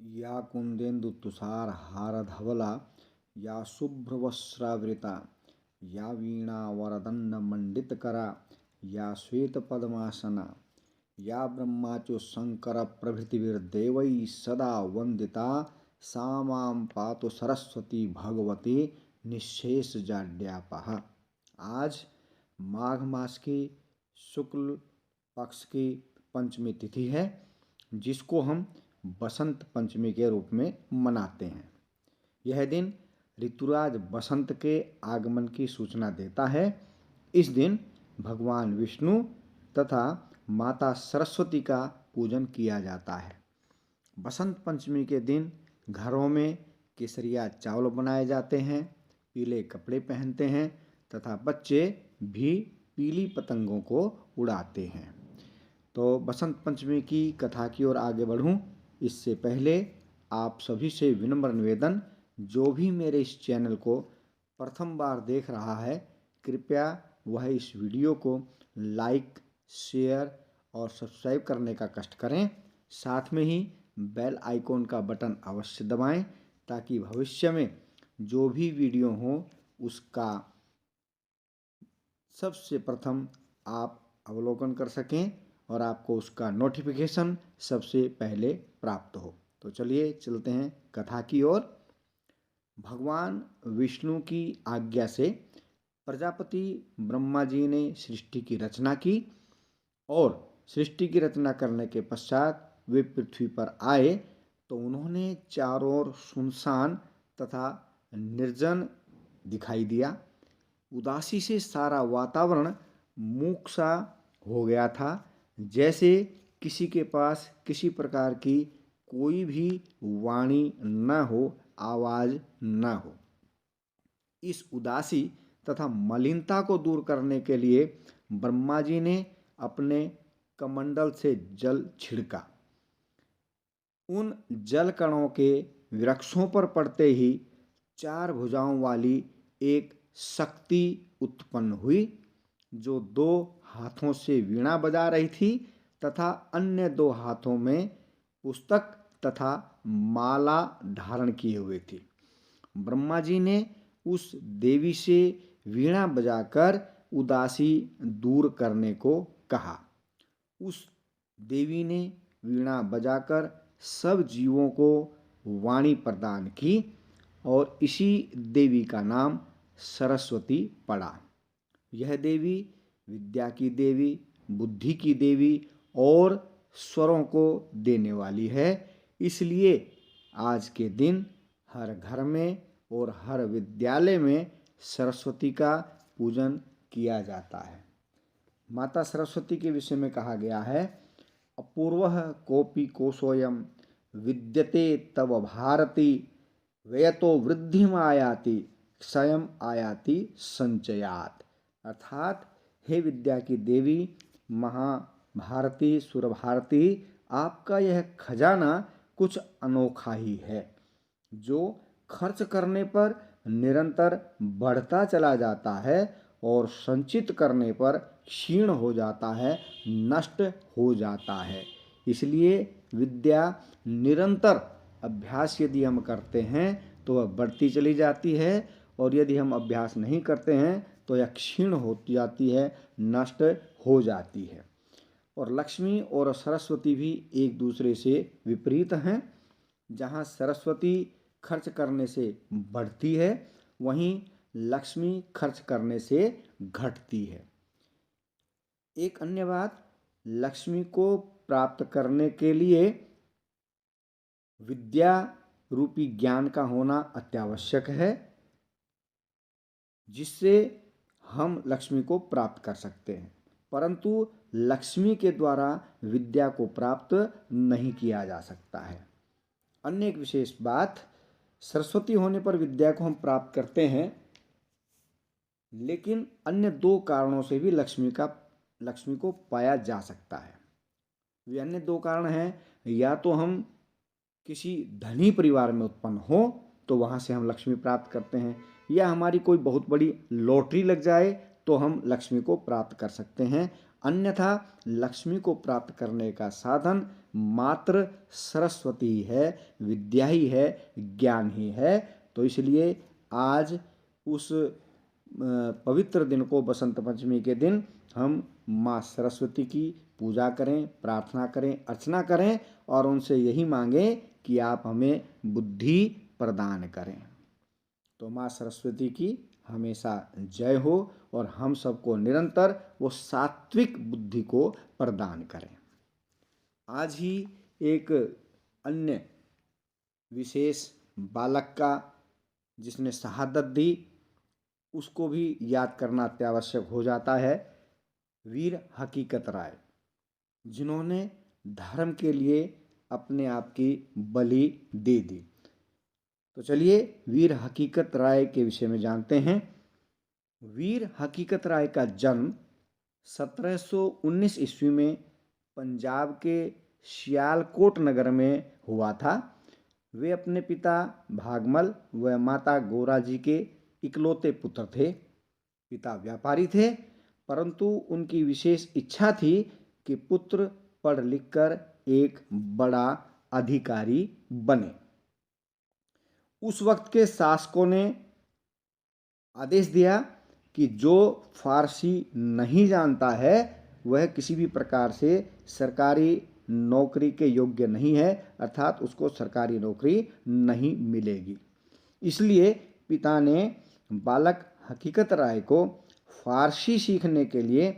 या कुंदेन्दु तुषार हारधवला या शुभ्रवस्त्रावृता या वीणा वरदंड मंडितकरा या श्वेत पद्मासना या ब्रह्माच्यु शंकर प्रभृतिर्देवैः सदा वंदिता सा मां पातु सरस्वती भगवती निःशेष जाड्यापः। आज माघ मास की शुक्ल पक्ष की पंचमी तिथि है, जिसको हम बसंत पंचमी के रूप में मनाते हैं। यह दिन ऋतुराज बसंत के आगमन की सूचना देता है। इस दिन भगवान विष्णु तथा माता सरस्वती का पूजन किया जाता है। बसंत पंचमी के दिन घरों में केसरिया चावल बनाए जाते हैं, पीले कपड़े पहनते हैं तथा बच्चे भी पीली पतंगों को उड़ाते हैं। तो बसंत पंचमी की कथा की ओर आगे बढ़ूं, इससे पहले आप सभी से विनम्र निवेदन, जो भी मेरे इस चैनल को प्रथम बार देख रहा है, कृपया वह इस वीडियो को लाइक, शेयर और सब्सक्राइब करने का कष्ट करें। साथ में ही बेल आइकॉन का बटन अवश्य दबाएं, ताकि भविष्य में जो भी वीडियो हो उसका सबसे प्रथम आप अवलोकन कर सकें और आपको उसका नोटिफिकेशन सबसे पहले प्राप्त हो। तो चलिए चलते हैं कथा की ओर। भगवान विष्णु की आज्ञा से प्रजापति ब्रह्मा जी ने सृष्टि की रचना की और सृष्टि की रचना करने के पश्चात वे पृथ्वी पर आए तो उन्होंने चारों ओर सुनसान तथा निर्जन दिखाई दिया। उदासी से सारा वातावरण मूक सा हो गया था, जैसे किसी के पास किसी प्रकार की कोई भी वाणी न हो, आवाज न हो। इस उदासी तथा मलिनता को दूर करने के लिए ब्रह्मा जी ने अपने कमंडल से जल छिड़का। उन जल कणों के वृक्षों पर पड़ते ही चार भुजाओं वाली एक शक्ति उत्पन्न हुई, जो दो हाथों से वीणा बजा रही थी तथा अन्य दो हाथों में पुस्तक तथा माला धारण किए हुए थी। ब्रह्मा जी ने उस देवी से वीणा बजाकर उदासी दूर करने को कहा। उस देवी ने वीणा बजाकर सब जीवों को वाणी प्रदान की और इसी देवी का नाम सरस्वती पड़ा। यह देवी विद्या की देवी, बुद्धि की देवी और स्वरों को देने वाली है। इसलिए आज के दिन हर घर में और हर विद्यालय में सरस्वती का पूजन किया जाता है। माता सरस्वती के विषय में कहा गया है, अपूर्वः कोपि कोशोऽयं विद्यते तव भारती व्यतो वृद्धिमायाति क्षयम् आयाति संचयात्। अर्थात हे विद्या की देवी महाभारती सुरभारती, आपका यह खजाना कुछ अनोखा ही है, जो खर्च करने पर निरंतर बढ़ता चला जाता है और संचित करने पर क्षीण हो जाता है, नष्ट हो जाता है। इसलिए विद्या निरंतर अभ्यास यदि हम करते हैं तो वह बढ़ती चली जाती है, और यदि हम अभ्यास नहीं करते हैं तो यह क्षीण होती जाती है, नष्ट हो जाती है। और लक्ष्मी और सरस्वती भी एक दूसरे से विपरीत हैं। जहाँ सरस्वती खर्च करने से बढ़ती है, वहीं लक्ष्मी खर्च करने से घटती है। एक अन्य बात, लक्ष्मी को प्राप्त करने के लिए विद्या रूपी ज्ञान का होना अत्यावश्यक है, जिससे हम लक्ष्मी को प्राप्त कर सकते हैं। परंतु लक्ष्मी के द्वारा विद्या को प्राप्त नहीं किया जा सकता है। अन्य एक विशेष बात, सरस्वती होने पर विद्या को हम प्राप्त करते हैं, लेकिन अन्य दो कारणों से भी लक्ष्मी को पाया जा सकता है। वे अन्य दो कारण हैं, या तो हम किसी धनी परिवार में उत्पन्न हो तो वहाँ से हम लक्ष्मी प्राप्त करते हैं, या हमारी कोई बहुत बड़ी लॉटरी लग जाए तो हम लक्ष्मी को प्राप्त कर सकते हैं। अन्यथा लक्ष्मी को प्राप्त करने का साधन मात्र सरस्वती ही है, विद्या ही है, ज्ञान ही है। तो इसलिए आज उस पवित्र दिन को, बसंत पंचमी के दिन, हम माँ सरस्वती की पूजा करें, प्रार्थना करें, अर्चना करें और उनसे यही मांगें कि आप हमें बुद्धि प्रदान करें। तो माँ सरस्वती की हमेशा जय हो और हम सबको निरंतर वो सात्विक बुद्धि को प्रदान करें। आज ही एक अन्य विशेष बालक का जिसने शहादत दी, उसको भी याद करना अत्यावश्यक हो जाता है। वीर हकीकत राय, जिन्होंने धर्म के लिए अपने आप की बलि दे दी। तो चलिए वीर हकीकत राय के विषय में जानते हैं। वीर हकीकत राय का जन्म 1719 ईस्वी में पंजाब के सियालकोट नगर में हुआ था। वे अपने पिता भागमल व माता गोरा जी के इकलौते पुत्र थे। पिता व्यापारी थे, परंतु उनकी विशेष इच्छा थी कि पुत्र पढ़ लिखकर एक बड़ा अधिकारी बने। उस वक्त के शासकों ने आदेश दिया कि जो फारसी नहीं जानता है वह किसी भी प्रकार से सरकारी नौकरी के योग्य नहीं है, अर्थात उसको सरकारी नौकरी नहीं मिलेगी। इसलिए पिता ने बालक हकीकत राय को फारसी सीखने के लिए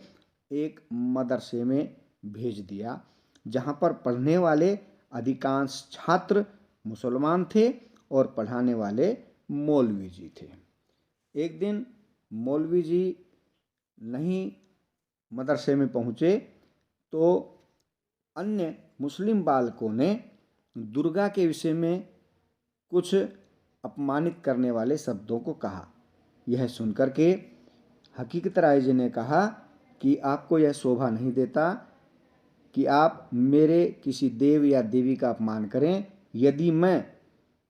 एक मदरसे में भेज दिया, जहाँ पर पढ़ने वाले अधिकांश छात्र मुसलमान थे और पढ़ाने वाले मौलवी जी थे। एक दिन मौलवी जी नहीं मदरसे में पहुँचे तो अन्य मुस्लिम बालकों ने दुर्गा के विषय में कुछ अपमानित करने वाले शब्दों को कहा। यह सुनकर के हकीकत राय जी ने कहा कि आपको यह शोभा नहीं देता कि आप मेरे किसी देव या देवी का अपमान करें। यदि मैं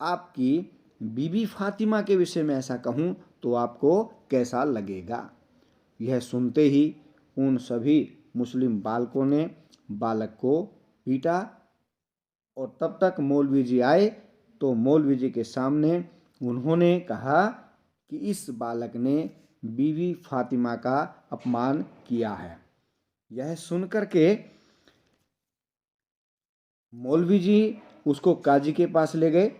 आपकी बीबी फातिमा के विषय में ऐसा कहूँ तो आपको कैसा लगेगा। यह सुनते ही उन सभी मुस्लिम बालकों ने बालक को पीटा और तब तक मौलवी जी आए तो मौलवी जी के सामने उन्होंने कहा कि इस बालक ने बीवी फातिमा का अपमान किया है। यह सुनकर के मौलवी जी उसको काजी के पास ले गए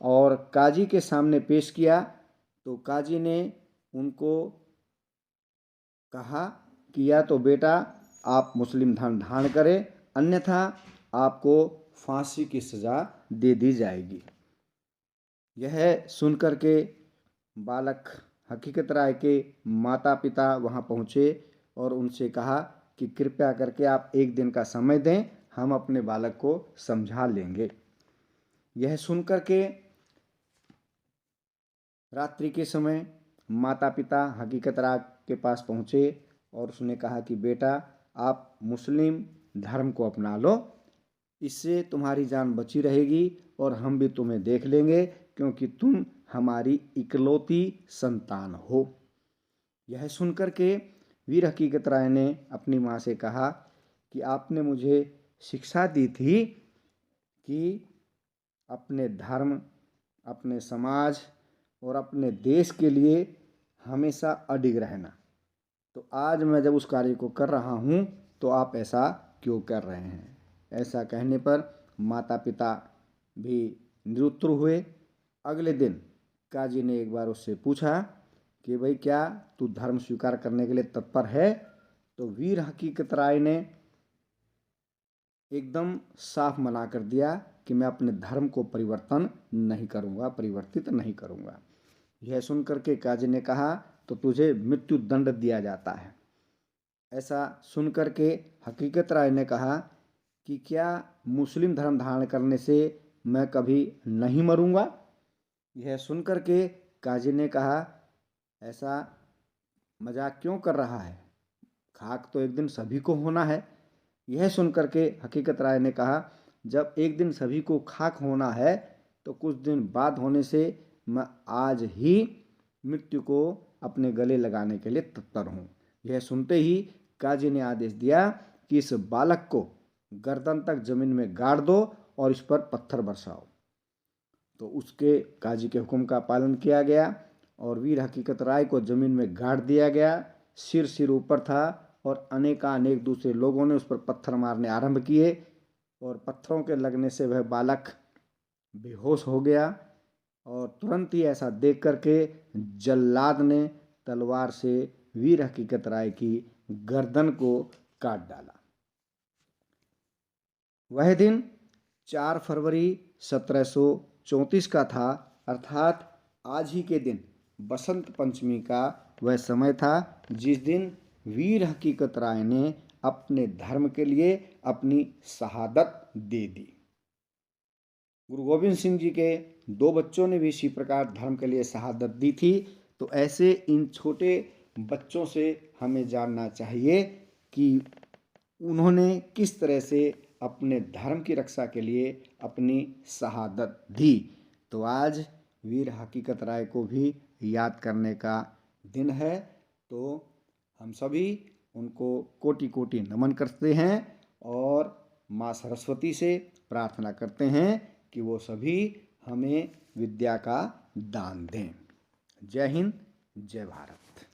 और काजी के सामने पेश किया तो काजी ने उनको कहा कि या तो बेटा आप मुस्लिम धर्म धारण करें, अन्यथा आपको फांसी की सज़ा दे दी जाएगी। यह सुनकर के बालक हकीकत राय के माता पिता वहाँ पहुँचे और उनसे कहा कि कृपया करके आप एक दिन का समय दें, हम अपने बालक को समझा लेंगे। यह सुनकर के रात्रि के समय माता पिता हकीकत राय के पास पहुँचे और उसने कहा कि बेटा आप मुस्लिम धर्म को अपना लो, इससे तुम्हारी जान बची रहेगी और हम भी तुम्हें देख लेंगे क्योंकि तुम हमारी इकलौती संतान हो। यह सुनकर के वीर हकीकत राय ने अपनी माँ से कहा कि आपने मुझे शिक्षा दी थी कि अपने धर्म, अपने समाज और अपने देश के लिए हमेशा अडिग रहना, तो आज मैं जब उस कार्य को कर रहा हूँ तो आप ऐसा क्यों कर रहे हैं। ऐसा कहने पर माता पिता भी निरुत्तर हुए। अगले दिन काजी ने एक बार उससे पूछा कि भाई क्या तू धर्म स्वीकार करने के लिए तत्पर है। तो वीर हकीकत राय ने एकदम साफ मना कर दिया कि मैं अपने धर्म को परिवर्तन नहीं करूँगा, परिवर्तित नहीं करूँगा। यह सुनकर के काजी ने कहा तो तुझे मृत्यु दंड दिया जाता है। ऐसा सुनकर के हकीकत राय ने कहा कि क्या मुस्लिम धर्म धारण करने से मैं कभी नहीं मरूंगा। यह सुनकर के काजी ने कहा ऐसा मजाक क्यों कर रहा है, खाक तो एक दिन सभी को होना है। यह सुनकर के हकीकत राय ने कहा जब एक दिन सभी को खाक होना है तो कुछ दिन बाद होने से मैं आज ही मृत्यु को अपने गले लगाने के लिए तत्पर हूँ। यह सुनते ही काजी ने आदेश दिया कि इस बालक को गर्दन तक जमीन में गाड़ दो और इस पर पत्थर बरसाओ। तो उसके काजी के हुक्म का पालन किया गया और वीर हकीकत राय को जमीन में गाड़ दिया गया। सिर ऊपर था और अनेकानेक दूसरे लोगों ने उस पर पत्थर मारने आरंभ किए और पत्थरों के लगने से वह बालक बेहोश हो गया और तुरंत ही ऐसा देख करके जल्लाद ने तलवार से वीर हकीकत राय की गर्दन को काट डाला। वह दिन 4 फरवरी 1734 का था, अर्थात आज ही के दिन बसंत पंचमी का वह समय था जिस दिन वीर हकीकत राय ने अपने धर्म के लिए अपनी शहादत दे दी। गुरु गोविंद सिंह जी के 2 बच्चों ने भी इसी प्रकार धर्म के लिए शहादत दी थी। तो ऐसे इन छोटे बच्चों से हमें जानना चाहिए कि उन्होंने किस तरह से अपने धर्म की रक्षा के लिए अपनी शहादत दी। तो आज वीर हकीकत राय को भी याद करने का दिन है। तो हम सभी उनको कोटि कोटि नमन करते हैं और माँ सरस्वती से प्रार्थना करते हैं कि वो सभी हमें विद्या का दान दें। जय हिंद, जय भारत।